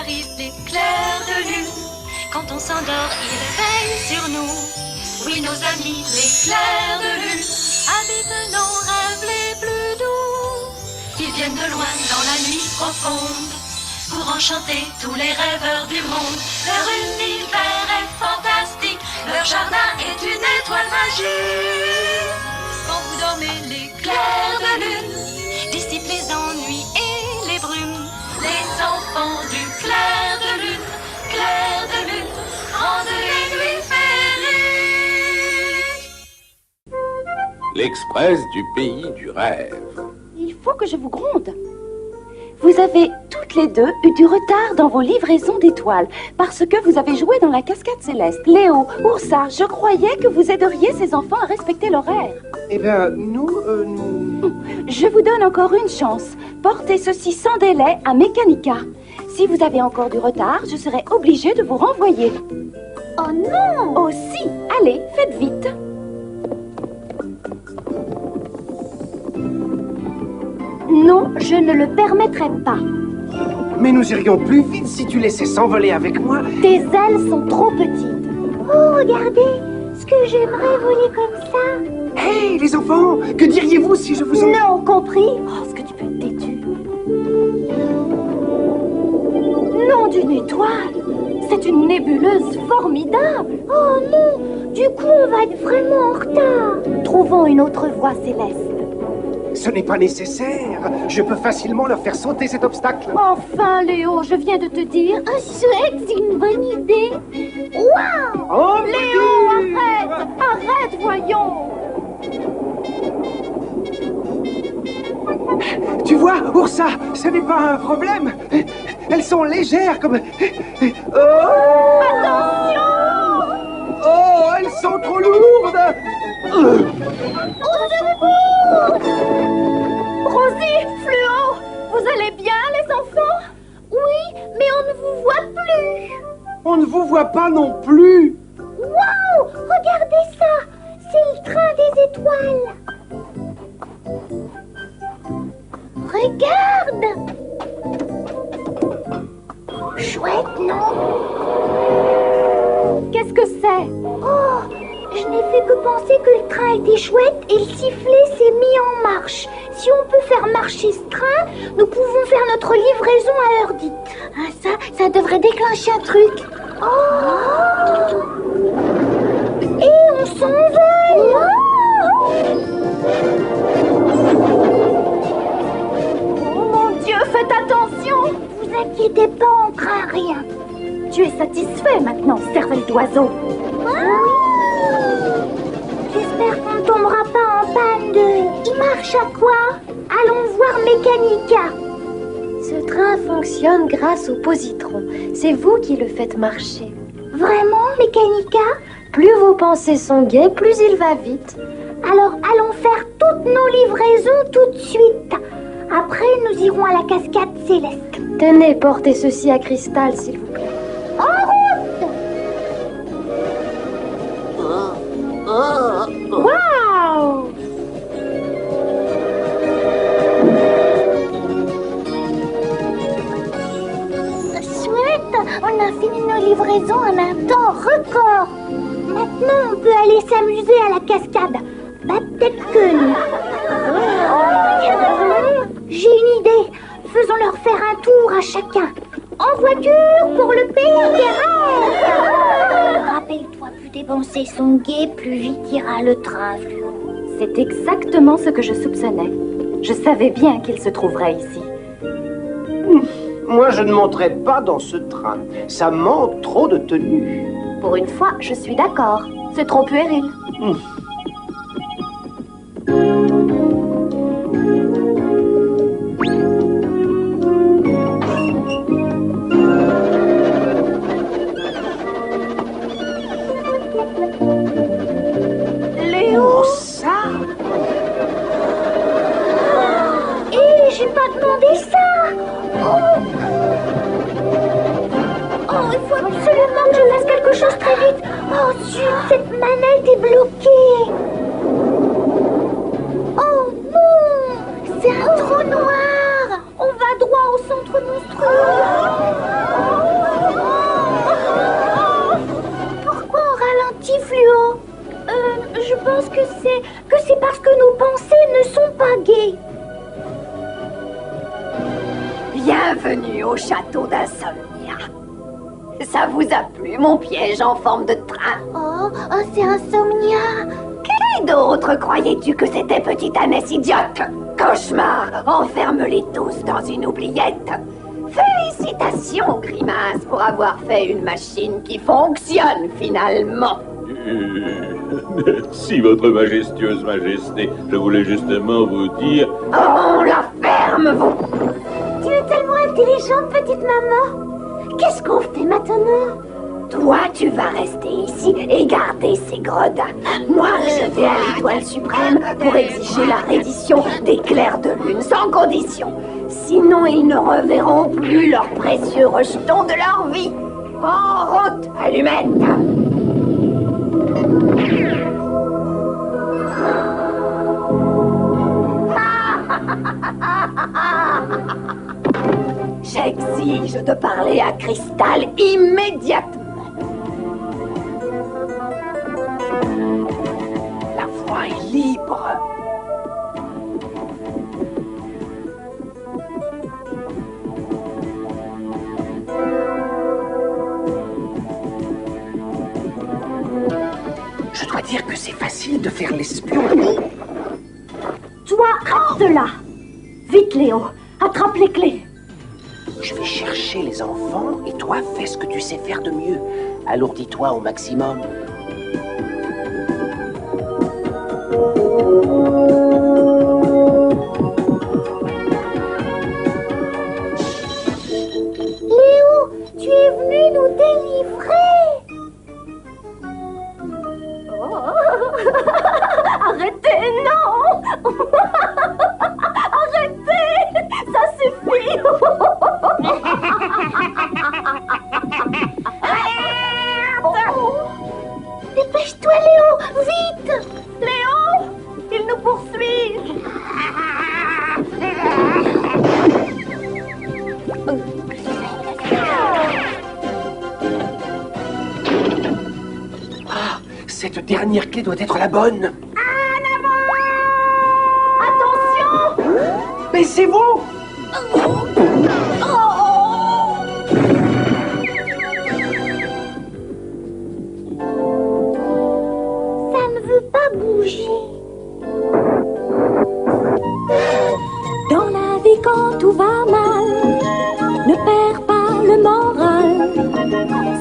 arrivent les clairs de lune. Quand on s'endort, ils veillent sur nous. Oui, nos amis, les clairs de lune, habitent nos rêves les plus doux. Ils viennent de loin dans la nuit profonde pour enchanter tous les rêveurs du monde. Leur univers est fantastique, leur jardin est une étoile magique. Quand vous dormez, les clairs de lune dissipent les ennuis et les brumes. Les enfants du clair de lune, rendent les nuits féeriques. L'Express du pays du rêve. Il faut que je vous gronde. Vous avez toutes les deux eu du retard dans vos livraisons d'étoiles parce que vous avez joué dans la cascade céleste. Léo, Oursa, je croyais que vous aideriez ces enfants à respecter l'horaire. Eh bien, nous... Je vous donne encore une chance. Portez ceci sans délai à Mécanica. Si vous avez encore du retard, je serai obligée de vous renvoyer. Oh non! Oh si, allez, faites vite. Non, je ne le permettrai pas. Mais nous irions plus vite si tu laissais s'envoler avec moi. Tes ailes sont trop petites. Oh, regardez, ce que j'aimerais voler comme ça. Hé, les enfants, que diriez-vous si je vous en... Non, compris? Oh, est-ce que tu peux être têtu? Nom d'une étoile! C'est une nébuleuse formidable! Oh non, du coup on va être vraiment en retard. Trouvons une autre voie céleste. Ce n'est pas nécessaire. Je peux facilement leur faire sauter cet obstacle. Enfin, Léo, je viens de te dire... Chouette, c'est une bonne idée. Waouh! Oh, Léo, arrête! Arrête, voyons! Tu vois, Oursa, ce n'est pas un problème. Elles sont légères comme... Oh! Attention! Oh, elles sont trop lourdes. Rosie, Fluo, vous allez bien, les enfants? Oui, mais on ne vous voit plus. On ne vous voit pas non plus. Waouh! Regardez ça! C'est le train des étoiles. Regarde! Chouette, non? Qu'est-ce que c'est? Oh! Je n'ai fait que penser que le train était chouette et le sifflet s'est mis en marche. Si on peut faire marcher ce train, nous pouvons faire notre livraison à l'heure dite. Ah, ça devrait déclencher un truc. Oh! Et on s'envole! Oh, Mon Dieu, faites attention! vous inquiétez pas, on craint rien. Tu es satisfait maintenant, cervelle d'oiseau. J'espère qu'on ne tombera pas en panne de... Il marche à quoi? Allons voir Mécanica. Ce train fonctionne grâce au positron. C'est vous qui le faites marcher. Vraiment, Mécanica? Plus vos pensées sont gaies, plus il va vite. Alors allons faire toutes nos livraisons tout de suite. Après, nous irons à la cascade céleste. Tenez, portez ceci à Cristal, s'il vous plaît. En route! Waouh! Chouette, on a fini nos livraisons en un temps record. Maintenant, on peut aller s'amuser à la cascade. Bah, peut-être que non. J'ai une idée. Faisons-leur faire un tour à chacun. En voiture pour le pays des rêves. Rappelle-toi, plus tes pensées sont gaies, plus vite ira le train, Fluo. C'est exactement ce que je soupçonnais. Je savais bien qu'il se trouverait ici. Moi, je ne monterai pas dans ce train. Ça manque trop de tenue. Pour une fois, je suis d'accord. C'est trop puéril. Léo! Ça? Hé, j'ai pas demandé ça. Oh, il faut absolument que je fasse quelque chose très vite. Oh, zut, cette manette est bloquée. Bienvenue au château d'Insomnia. Ça vous a plu, mon piège en forme de train? Oh, c'est Insomnia. Qui d'autre croyais-tu que c'était, petite ânesse idiote? Cauchemar, enferme-les tous dans une oubliette. Félicitations, Grimace, pour avoir fait une machine qui fonctionne finalement. Merci, votre majestueuse majesté. Je voulais justement vous dire... Oh, la ferme, vous! Tu es tellement intelligente, petite maman. Qu'est-ce qu'on fait maintenant? Toi, tu vas rester ici et garder ces gredins. Moi, je vais à l'Étoile Suprême pour exiger la reddition des clairs de lune, sans condition. Sinon, ils ne reverront plus leurs précieux rejetons de leur vie. En route, allumette! J'exige de parler à Cristal immédiatement. La voie est libre. Je dois dire que c'est facile de faire l'espion. Toi, reste là. Vite, Léo. Attrape les clés. Je vais chercher les enfants et toi, fais ce que tu sais faire de mieux. Alourdis-toi au maximum. Léo, tu es venu nous délivrer. Arrêtez, non. Arrêtez. Ça suffit. Dépêche-toi, Léo, vite. Léo, il nous poursuit. Ah, cette dernière clé doit être la bonne. Attention. Mais c'est vous! Ça ne veut pas bouger. Dans la vie quand tout va mal, ne perds pas le moral.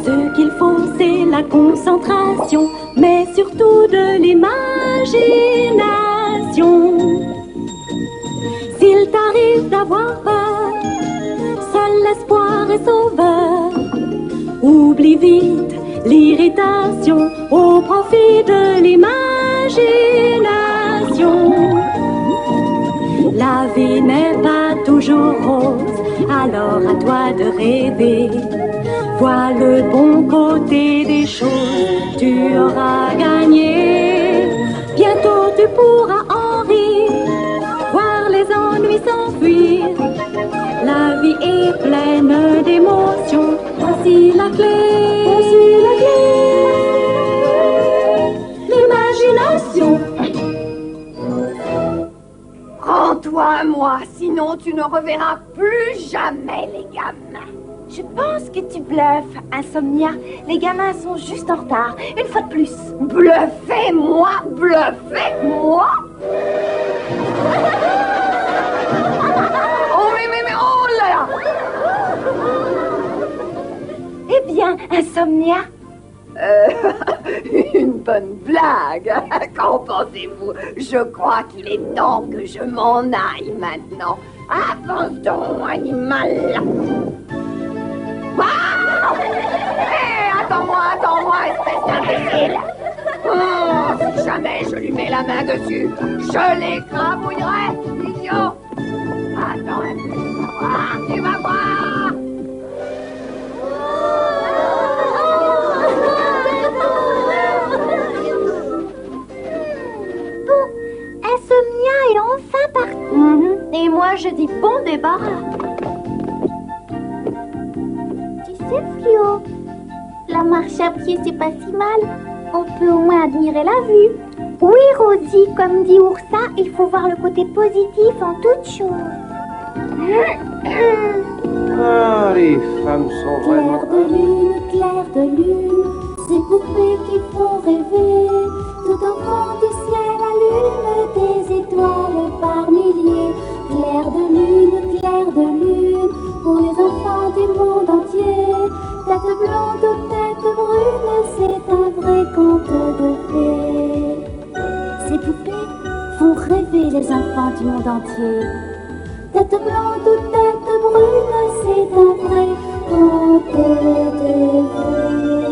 Ce qu'il faut c'est la concentration, mais surtout de l'imagination. S'il t'arrive d'avoir peur, seul l'espoir est sauveur. Oublie vite l'irritation au profit de l'imagination. La vie n'est pas toujours rose, alors à toi de rêver. Vois le bon côté des choses, tu auras gagné. Bientôt tu pourras en rire, voir les ennuis s'enfuir. La vie est pleine d'émotions, voici la clé. Voici la clé. L'imagination. Rends-toi à moi, sinon tu ne reverras plus jamais les gamins. Je pense que tu bluffes, Insomnia. Les gamins sont juste en retard. Une fois de plus. Bluffez-moi, bluffez-moi. Oh là là. Eh bien, Insomnia. Une bonne blague. Qu'en pensez-vous? Je crois qu'il est temps que je m'en aille maintenant. Avance donc, animal. Ah! Hé, attends-moi, espèce d'imbécile. Si jamais je lui mets la main dessus, je l'écrabouillerai, idiot. Attends un peu, tu vas voir. Bon, Insomnia est enfin partie. Et moi, je dis bon débarras. Tu sais, Fluo, la marche à pied, c'est pas si mal. On peut au moins admirer la vue. Oui, Rosie, comme dit Oursa, il faut voir le côté positif en toute chose. les femmes sont vraiment... Clair de lune, ces poupées qui font rêver. Tout au fond du ciel allume des étoiles par milliers. Clair de lune, pour les enfants du monde entier. Tête blonde ou tête brune, c'est un vrai conte de fées. Ces poupées font rêver les enfants du monde entier. Tête blonde ou tête brune, c'est un vrai conte de fées.